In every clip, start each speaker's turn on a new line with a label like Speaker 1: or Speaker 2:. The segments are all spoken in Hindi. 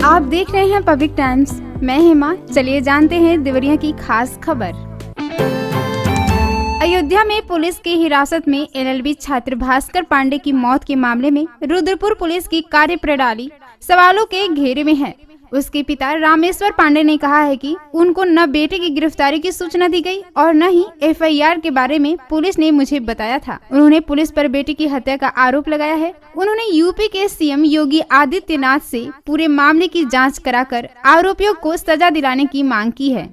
Speaker 1: आप देख रहे हैं पब्लिक टाइम्स। मैं हेमा। चलिए जानते हैं देवरिया की खास खबर। अयोध्या में पुलिस की हिरासत में एलएलबी छात्र भास्कर पांडे की मौत के मामले में रुद्रपुर पुलिस की कार्यप्रणाली सवालों के घेरे में है। उसके पिता रामेश्वर पांडे ने कहा है कि उनको न बेटे की गिरफ्तारी की सूचना दी गई और न ही एफआईआर के बारे में पुलिस ने मुझे बताया था। उन्होंने पुलिस पर बेटे की हत्या का आरोप लगाया है। उन्होंने यूपी के सीएम योगी आदित्यनाथ से पूरे मामले की जांच कराकर आरोपियों को सजा दिलाने की मांग की है।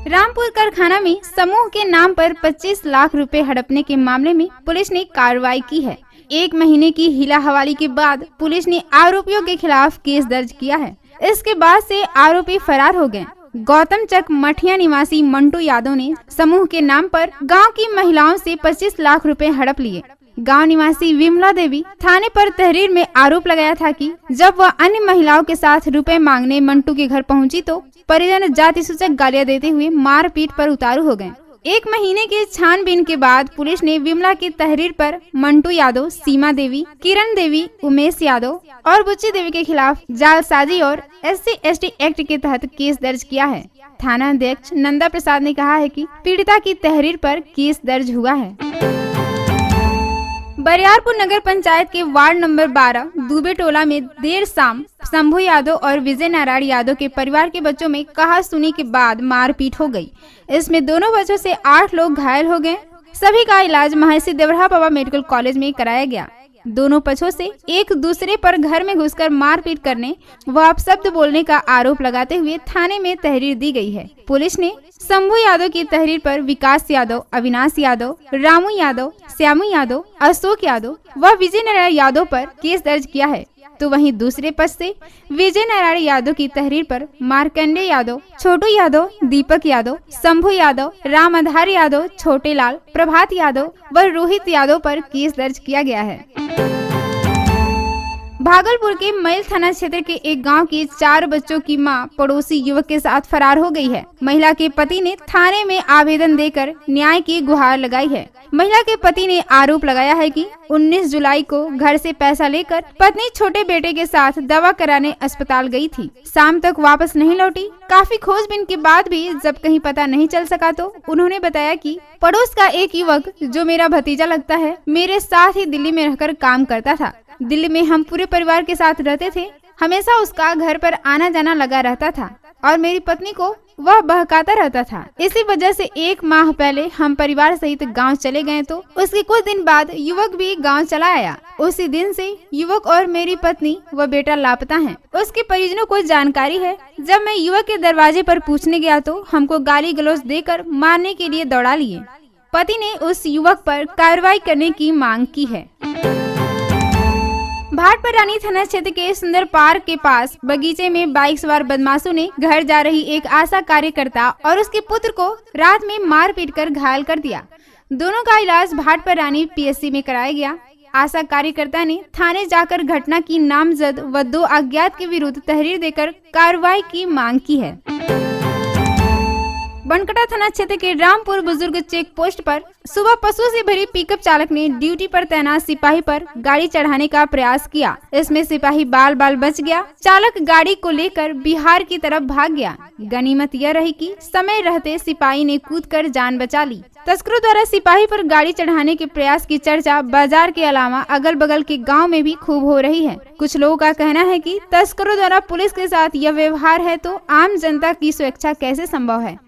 Speaker 1: रामपुर कारखाना में समूह के नाम पर 25 लाख रुपए हड़पने के मामले में पुलिस ने कार्रवाई की है। 1 महीने की हिला हवाली के बाद पुलिस ने आरोपियों के खिलाफ केस दर्ज किया है। इसके बाद से आरोपी फरार हो गए। गौतम चक मठिया निवासी मंटू यादव ने समूह के नाम पर गांव की महिलाओं से 25 लाख रुपए हड़प लिए। गांव निवासी विमला देवी थाने पर तहरीर में आरोप लगाया था कि जब वह अन्य महिलाओं के साथ रुपए मांगने मंटू के घर पहुंची तो परिजन जाति सूचक गालियां देते हुए मारपीट पर उतारू हो गए। 1 महीने की छानबीन के बाद पुलिस ने विमला की तहरीर पर मंटू यादव, सीमा देवी, किरण देवी, उमेश यादव और बुच्ची देवी के खिलाफ जालसाजी और SC/ST एक्ट के तहत केस दर्ज किया है। थाना अध्यक्ष नंदा प्रसाद ने कहा है कि पीड़िता की तहरीर पर केस दर्ज हुआ है। बरियारपुर नगर पंचायत के वार्ड नंबर 12 दुबे टोला में देर शाम शंभू यादव और विजय नारायण यादव के परिवार के बच्चों में कहासुनी के बाद मारपीट हो गई। इसमें दोनों बच्चों से 8 लोग घायल हो गए। सभी का इलाज महर्षि देवरा बाबा मेडिकल कॉलेज में कराया गया। दोनों पक्षों से एक दूसरे पर घर में घुसकर मारपीट करने व अपशब्द बोलने का आरोप लगाते हुए थाने में तहरीर दी गई है। पुलिस ने शंभू यादव की तहरीर पर विकास यादव, अविनाश यादव, रामू यादव, श्यामू यादव, अशोक यादव व विजय नारायण यादव पर केस दर्ज किया है। तो वहीं दूसरे पक्ष से विजय नारायण यादव की तहरीर पर मार्कंडे यादव, छोटू यादव, दीपक यादव, शंभू यादव, राम आधार यादव, छोटे लाल, प्रभात यादव व रोहित यादव पर केस दर्ज किया गया है। भागलपुर के मैल थाना क्षेत्र के एक गांव की 4 बच्चों की मां पड़ोसी युवक के साथ फरार हो गई है। महिला के पति ने थाने में आवेदन देकर न्याय की गुहार लगाई है। महिला के पति ने आरोप लगाया है कि 19 जुलाई को घर से पैसा लेकर पत्नी छोटे बेटे के साथ दवा कराने अस्पताल गई थी। शाम तक वापस नहीं लौटी। काफी खोजबीन के बाद भी जब कहीं पता नहीं चल सका तो उन्होंने बताया कि पड़ोस का एक युवक जो मेरा भतीजा लगता है, मेरे साथ ही दिल्ली में रहकर काम करता था। दिल्ली में हम पूरे परिवार के साथ रहते थे। हमेशा उसका घर पर आना जाना लगा रहता था और मेरी पत्नी को वह बहकाता रहता था। इसी वजह से 1 माह पहले हम परिवार सहित गांव चले गए तो उसके कुछ दिन बाद युवक भी गांव चला आया। उसी दिन से युवक और मेरी पत्नी व बेटा लापता हैं। उसके परिजनों को जानकारी है। जब मैं युवक के दरवाजे पर पूछने गया तो हमको गाली गलौज देकर मारने के लिए दौड़ा लिए। पति ने उस युवक पर कार्रवाई करने की मांग की है। भाटपरानी थाना क्षेत्र के सुंदर पार्क के पास बगीचे में बाइक सवार बदमाशों ने घर जा रही एक आशा कार्यकर्ता और उसके पुत्र को रात में मार पीट कर घायल कर दिया। दोनों का इलाज भाटपरानी PSC में कराया गया। आशा कार्यकर्ता ने थाने जाकर घटना की नामजद व 2 अज्ञात के विरुद्ध तहरीर देकर कार्रवाई की मांग की है। बनकटा थाना क्षेत्र के रामपुर बुजुर्ग चेक पोस्ट पर सुबह पशु से भरी पिकअप चालक ने ड्यूटी पर तैनात सिपाही पर गाड़ी चढ़ाने का प्रयास किया। इसमें सिपाही बाल बाल बच गया। चालक गाड़ी को लेकर बिहार की तरफ भाग गया। गनीमत यह रही कि समय रहते सिपाही ने कूदकर जान बचा ली। तस्करों द्वारा सिपाही पर गाड़ी चढ़ाने के प्रयास की चर्चा बाजार के अलावा अगल बगल के गाँव में भी खूब हो रही है। कुछ लोगों का कहना है कि तस्करों द्वारा पुलिस के साथ यह व्यवहार है तो आम जनता की सुरक्षा कैसे संभव है।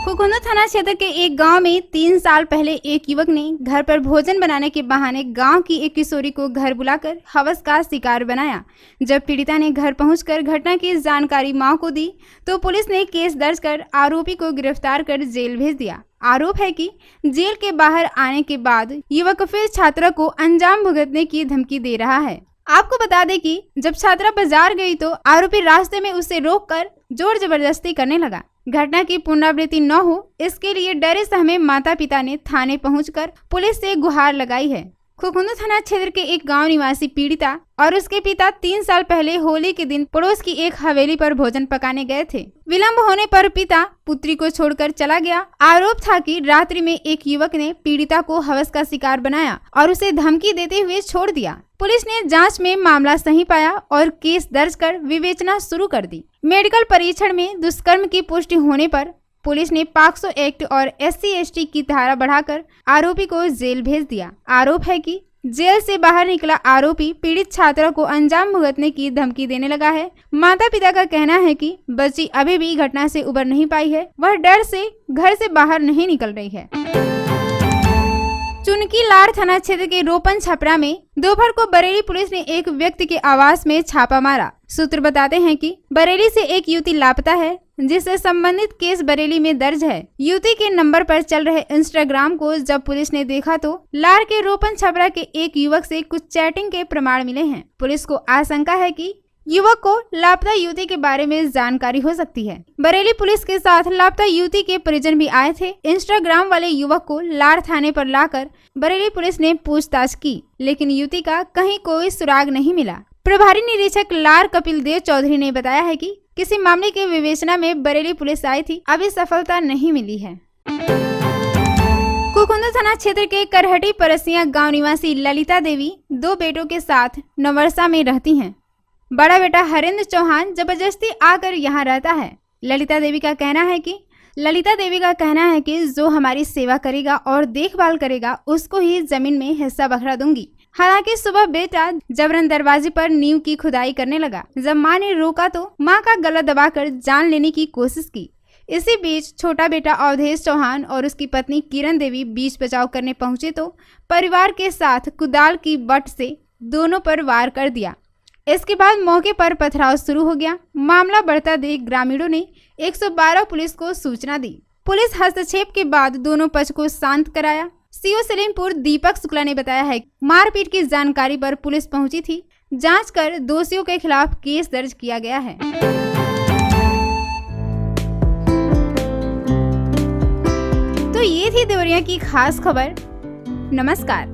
Speaker 1: खुकुंदू थाना क्षेत्र के एक गांव में 3 साल पहले एक युवक ने घर पर भोजन बनाने के बहाने गांव की एक किशोरी को घर बुलाकर हवस का शिकार बनाया। जब पीड़िता ने घर पहुंचकर घटना की जानकारी मां को दी तो पुलिस ने केस दर्ज कर आरोपी को गिरफ्तार कर जेल भेज दिया। आरोप है कि जेल के बाहर आने के बाद युवक फिर छात्रा को अंजाम भुगतने की धमकी दे रहा है। आपको बता दें कि जब छात्रा बाजार गई तो आरोपी रास्ते में उसे रोककर जोर जबरदस्ती करने लगा। घटना की पुनरावृत्ति न हो इसके लिए डरे सहमे माता पिता ने थाने पहुंचकर पुलिस से गुहार लगाई है। खुकुंदू थाना क्षेत्र के एक गांव निवासी पीड़िता और उसके पिता 3 साल पहले होली के दिन पड़ोस की एक हवेली पर भोजन पकाने गए थे। विलंब होने पर पिता पुत्री को छोड़कर चला गया। आरोप था कि रात्रि में एक युवक ने पीड़िता को हवस का शिकार बनाया और उसे धमकी देते हुए छोड़ दिया। पुलिस ने जांच में मामला सही पाया और केस दर्ज कर विवेचना शुरू कर दी। मेडिकल परीक्षण में दुष्कर्म की पुष्टि होने पर पुलिस ने पॉक्सो एक्ट और SC/ST की धारा बढ़ाकर आरोपी को जेल भेज दिया। आरोप है कि जेल से बाहर निकला आरोपी पीड़ित छात्रा को अंजाम भुगतने की धमकी देने लगा है। माता पिता का कहना है कि बच्ची अभी भी घटना से उबर नहीं पाई है, वह डर से घर से बाहर नहीं निकल रही है। चुनकी लाड़ थाना क्षेत्र के रोपन छपरा में दोपहर को बरेली पुलिस ने एक व्यक्ति के आवास में छापा मारा। सूत्र बताते हैं कि बरेली से एक युवती लापता है, जिससे संबंधित केस बरेली में दर्ज है। युवती के नंबर पर चल रहे इंस्टाग्राम को जब पुलिस ने देखा तो लाड़ के रोपन छपरा के एक युवक से कुछ चैटिंग के प्रमाण मिले हैं। पुलिस को आशंका है कि युवक को लापता युवती के बारे में जानकारी हो सकती है। बरेली पुलिस के साथ लापता युवती के परिजन भी आए थे। इंस्टाग्राम वाले युवक को लाड़ थाने पर लाकर बरेली पुलिस ने पूछताछ की, लेकिन युवती का कहीं कोई सुराग नहीं मिला। प्रभारी निरीक्षक लाड़ कपिल देव चौधरी ने बताया है कि किसी मामले के विवेचना में बरेली पुलिस आई थी, अभी सफलता नहीं मिली है। कुकुंदा थाना क्षेत्र के करहटी परसिया गांव निवासी ललिता देवी 2 बेटों के साथ नवरसा में रहती हैं। बड़ा बेटा हरेंद्र चौहान जबरदस्ती आकर यहाँ रहता है। ललिता देवी का कहना है कि जो हमारी सेवा करेगा और देखभाल करेगा उसको ही जमीन में हिस्सा बखरा दूंगी। हालांकि सुबह बेटा जबरन दरवाजे पर नींव की खुदाई करने लगा। जब मां ने रोका तो मां का गला दबाकर जान लेने की कोशिश की। इसी बीच छोटा बेटा अवधेश चौहान और उसकी पत्नी किरण देवी बीच बचाव करने पहुंचे तो परिवार के साथ कुदाल की बट से दोनों पर वार कर दिया। इसके बाद मौके पर पथराव शुरू हो गया। मामला बढ़ता देख ग्रामीणों ने 112 पुलिस को सूचना दी। पुलिस हस्तक्षेप के बाद दोनों पक्ष को शांत कराया। सीओ सलीमपुर दीपक शुक्ला ने बताया है कि मारपीट की जानकारी पर पुलिस पहुंची थी। जांच कर दोषियों के खिलाफ केस दर्ज किया गया है। तो ये थी देवरिया की खास खबर। नमस्कार।